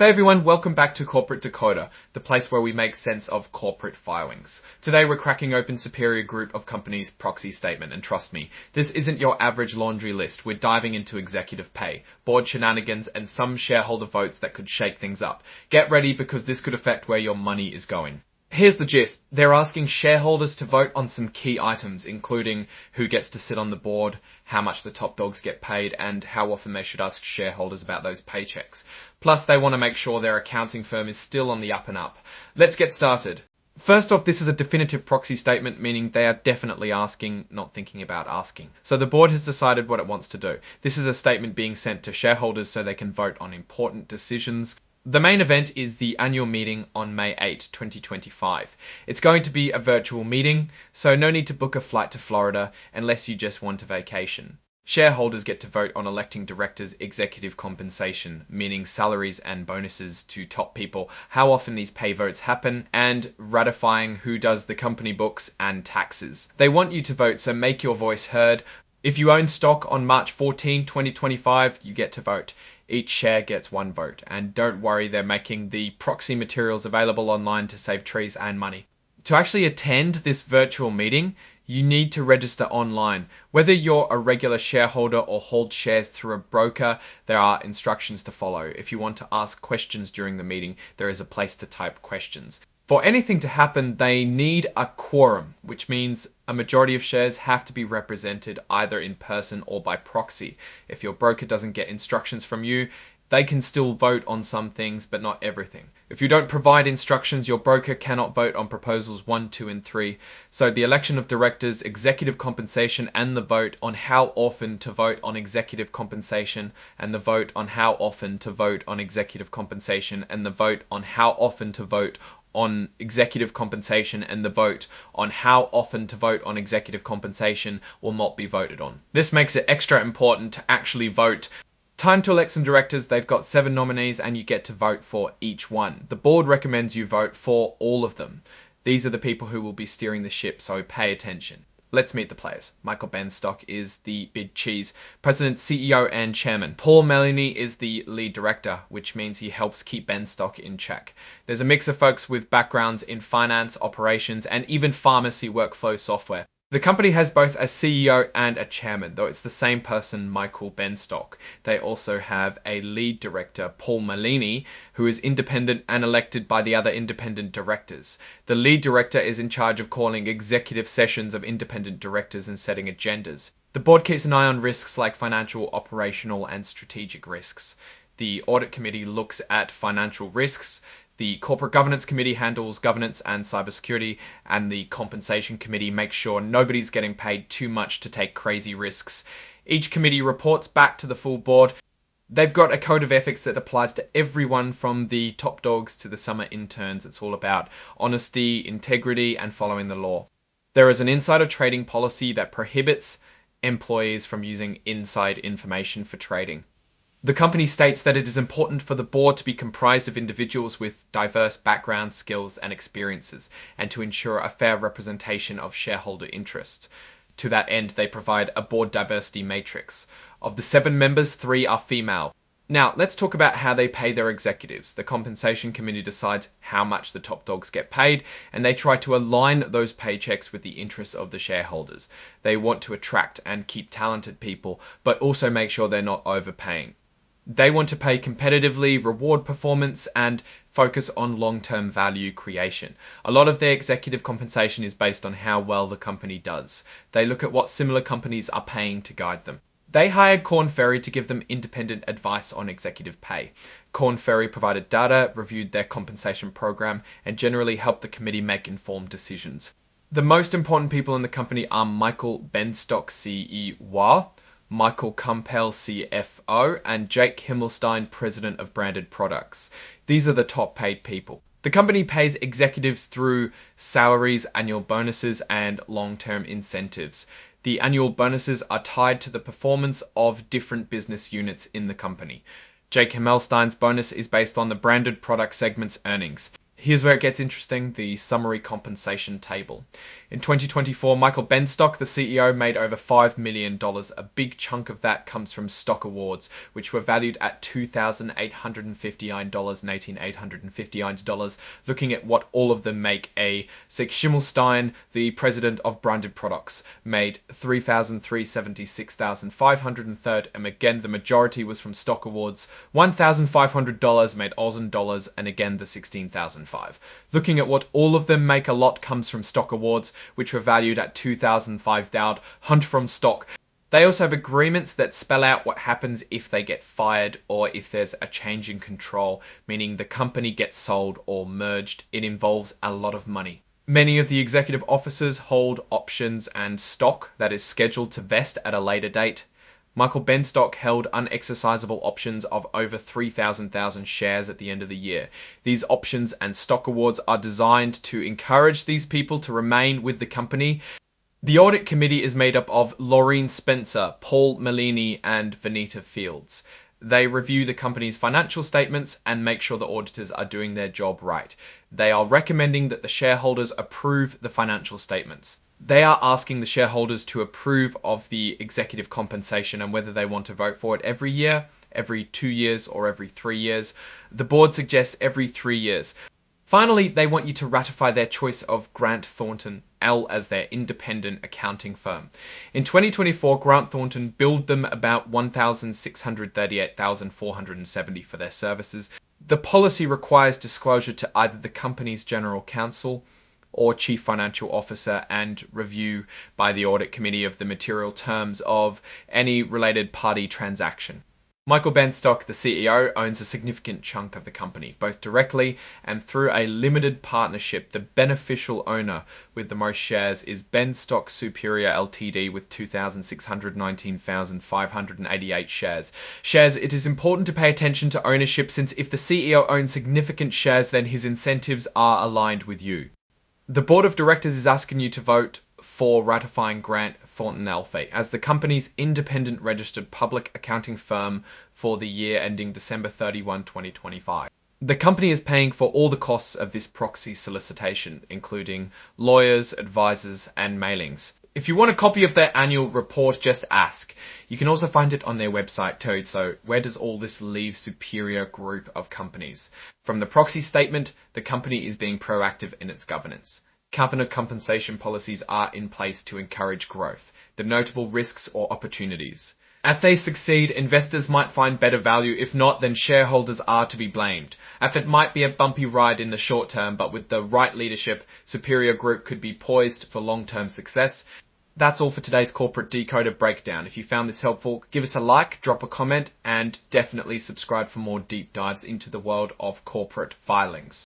Hey everyone, welcome back to Corporate Decoder, the place where we make sense of corporate filings. Today we're cracking open Superior Group of Companies' proxy statement, and trust me, this isn't your average laundry list. We're diving into executive pay, board shenanigans, and some shareholder votes that could shake things up. Get ready because this could affect where your money is going. Here's the gist. They're asking shareholders to vote on some key items, including who gets to sit on the board, how much the top dogs get paid, and how often they should ask shareholders about those paychecks. Plus, they want to make sure their accounting firm is still on the up and up. Let's get started. First off, this is a definitive proxy statement, meaning they are definitely asking, not thinking about asking. So the board has decided what it wants to do. This is a statement being sent to shareholders so they can vote on important decisions. The main event is the annual meeting on May 8, 2025. It's going to be a virtual meeting, so no need to book a flight to Florida unless you just want a vacation. Shareholders get to vote on electing directors' executive compensation, meaning salaries and bonuses to top people, how often these pay votes happen, and ratifying who does the company books and taxes. They want you to vote, so make your voice heard. If you own stock on March 14, 2025, you get to vote. Each share gets one vote. And don't worry, they're making the proxy materials available online to save trees and money. To actually attend this virtual meeting, you need to register online. Whether you're a regular shareholder or hold shares through a broker, there are instructions to follow. If you want to ask questions during the meeting, there is a place to type questions. For anything to happen, they need a quorum, which means a majority of shares have to be represented either in person or by proxy. If your broker doesn't get instructions from you, they can still vote on some things, but not everything. If you don't provide instructions, your broker cannot vote on proposals 1, 2, and 3. So the election of directors, executive compensation, and the vote on how often to vote on executive compensation, and the vote on how often to vote on executive compensation, and the vote on how often to vote on executive compensation, and the vote on how often to vote on executive compensation will not be voted on. This makes it extra important to actually vote. Time to elect some directors. They've got 7 nominees and you get to vote for each one. The board recommends you vote for all of them. These are the people who will be steering the ship, so pay attention. Let's meet the players. Michael Benstock is the big cheese, president, CEO, and chairman. Paul Melini is the lead director, which means he helps keep Benstock in check. There's a mix of folks with backgrounds in finance, operations, and even pharmacy workflow software. The company has both a CEO and a chairman, though it's the same person, Michael Benstock. They also have a lead director, Paul Melini, who is independent and elected by the other independent directors. The lead director is in charge of calling executive sessions of independent directors and setting agendas. The board keeps an eye on risks like financial, operational, and strategic risks. The audit committee looks at financial risks. The Corporate Governance Committee handles governance and cybersecurity, and the Compensation Committee makes sure nobody's getting paid too much to take crazy risks. Each committee reports back to the full board. They've got a code of ethics that applies to everyone from the top dogs to the summer interns. It's all about honesty, integrity, and following the law. There is an insider trading policy that prohibits employees from using inside information for trading. The company states that it is important for the board to be comprised of individuals with diverse backgrounds, skills, and experiences, and to ensure a fair representation of shareholder interests. To that end, they provide a board diversity matrix. Of the 7 members, 3 are female. Now, let's talk about how they pay their executives. The Compensation Committee decides how much the top dogs get paid, and they try to align those paychecks with the interests of the shareholders. They want to attract and keep talented people, but also make sure they're not overpaying. They want to pay competitively, reward performance, and focus on long-term value creation. A lot of their executive compensation is based on how well the company does. They look at what similar companies are paying to guide them. They hired Korn Ferry to give them independent advice on executive pay. Korn Ferry provided data, reviewed their compensation program, and generally helped the committee make informed decisions. The most important people in the company are Michael Benstock, CEO, Michael Kumpel, CFO, and Jake Himmelstein, President of Branded Products. These are the top paid people. The company pays executives through salaries, annual bonuses, and long-term incentives. The annual bonuses are tied to the performance of different business units in the company. Jake Himmelstein's bonus is based on the Branded Product segment's earnings. Here's where it gets interesting, the summary compensation table. In 2024, Michael Benstock, the CEO, made over $5 million. A big chunk of that comes from stock awards, which were valued at $2,859. Looking at what all of them make, Sig Schimmelstein, the president of Branded Products, made $3,376,503, and again, the majority was from stock awards. $1,500 made Aussie dollars, and again, the 16,005. Looking at what all of them make, a lot comes from stock awards, which were valued at $2,005. Hunt from stock. They also have agreements that spell out what happens if they get fired or if there's a change in control, meaning the company gets sold or merged. It involves a lot of money. Many of the executive officers hold options and stock that is scheduled to vest at a later date. Michael Benstock held unexercisable options of over 3,000 shares at the end of the year. These options and stock awards are designed to encourage these people to remain with the company. The audit committee is made up of Laureen Spencer, Paul Malini, and Vanita Fields. They review the company's financial statements and make sure the auditors are doing their job right. They are recommending that the shareholders approve the financial statements. They are asking the shareholders to approve of the executive compensation and whether they want to vote for it every year, every 2 years, or every 3 years. The board suggests every 3 years. Finally, they want you to ratify their choice of Grant Thornton L as their independent accounting firm. In 2024, Grant Thornton billed them about $1,638,470 for their services. The policy requires disclosure to either the company's general counsel or chief financial officer and review by the audit committee of the material terms of any related party transaction. Michael Benstock, the CEO, owns a significant chunk of the company, both directly and through a limited partnership. The beneficial owner with the most shares is Benstock Superior Ltd with 2,619,588 shares. It is important to pay attention to ownership, since if the CEO owns significant shares, then his incentives are aligned with you. The board of directors is asking you to vote for ratifying Grant Thornton L as the company's independent registered public accounting firm for the year ending December 31, 2025. The company is paying for all the costs of this proxy solicitation, including lawyers, advisors, and mailings. If you want a copy of their annual report, just ask. You can also find it on their website too. So where does all this leave Superior Group of companies? From the proxy statement, the company is being proactive in its governance. Company compensation policies are in place to encourage growth. The notable risks or opportunities. If they succeed, investors might find better value. If not, then shareholders are to be blamed. It might be a bumpy ride in the short term, but with the right leadership, Superior Group could be poised for long-term success. That's all for today's Corporate Decoder Breakdown. If you found this helpful, give us a like, drop a comment, and definitely subscribe for more deep dives into the world of corporate filings.